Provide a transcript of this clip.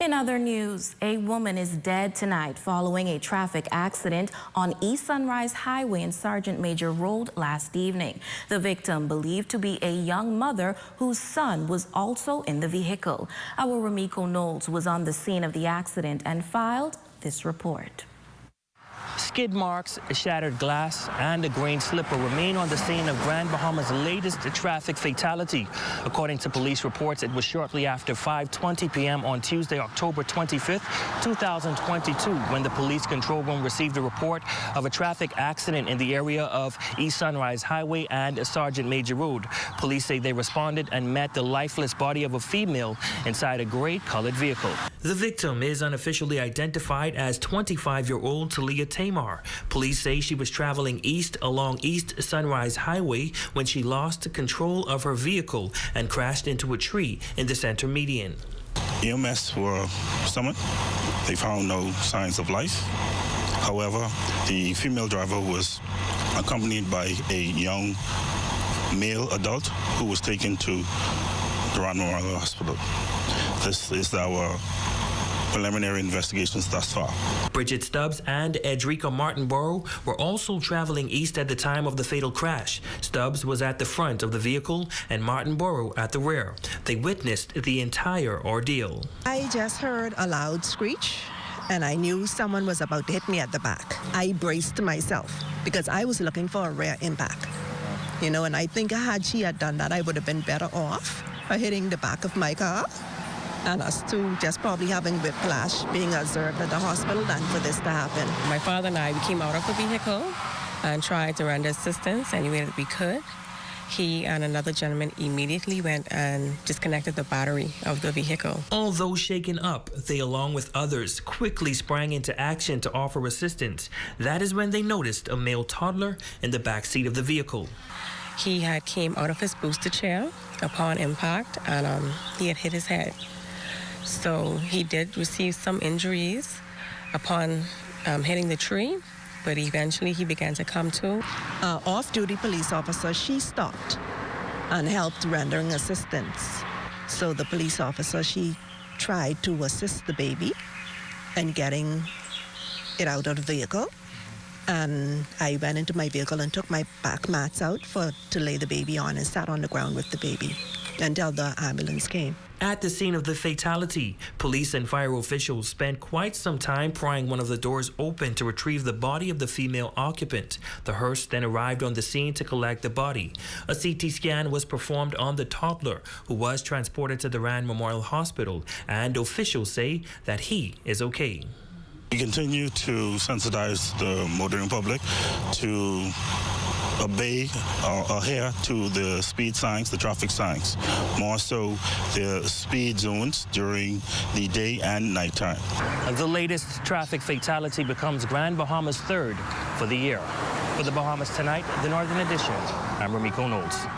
In other news, a woman is dead tonight following a traffic accident on East Sunrise Highway and Sergeant Major Road last evening. The victim, believed to be a young mother whose son was also in the vehicle. Our Ramiko Knowles was on the scene of the accident and filed this report. Skid marks, shattered glass, and a grain slipper remain on the scene of Grand Bahama's latest traffic fatality. According to police reports, it was shortly after 5:20 p.m. on Tuesday, October 25th, 2022, when the police control room received a report of a traffic accident in the area of East Sunrise Highway and Sergeant Major Road. Police say they responded and met the lifeless body of a female inside a gray-colored vehicle. The victim is unofficially identified as 25-year-old Talia Tamar. Police say she was traveling east along East Sunrise Highway when she lost control of her vehicle and crashed into a tree in the center median. EMS were summoned. They found no signs of life. However, the female driver was accompanied by a young male adult who was taken to the Grand Bahama Hospital. This is our preliminary investigations thus far. Bridget Stubbs and Edrica Martinborough were also traveling east at the time of the fatal crash. Stubbs was at the front of the vehicle and Martinborough at the rear. They witnessed the entire ordeal. I just heard a loud screech and I knew someone was about to hit me at the back. I braced myself because I was looking for a rear impact. You know, and I think had she had done that, I would have been better off for hitting the back of my car and us two just probably having whiplash, being observed at the hospital, than for this to happen. My father and I, we came out of the vehicle and tried to render assistance any way that we could. He and another gentleman immediately went and disconnected the battery of the vehicle. Although shaken up, they, along with others, quickly sprang into action to offer assistance. That is when they noticed a male toddler in the back seat of the vehicle. He had came out of his booster chair upon impact, and he had hit his head. So he did receive some injuries upon hitting the tree, but eventually he began to come to. Off-duty police officer, she stopped and helped rendering assistance. So the police officer, she tried to assist the baby in getting it out of the vehicle. And I went into my vehicle and took my back mats out to lay the baby on and sat on the ground with the baby until the ambulance came. At the scene of the fatality, police and fire officials spent quite some time prying one of the doors open to retrieve the body of the female occupant. The hearse then arrived on the scene to collect the body. A CT scan was performed on the toddler, who was transported to the Rand Memorial Hospital, and officials say that he is okay. We continue to sensitize the motoring public to obey or adhere to the speed signs, the traffic signs, more so the speed zones during the day and nighttime. The latest traffic fatality becomes Grand Bahama's third for the year. For the Bahamas Tonight, the Northern Edition, I'm Ramiko Knowles.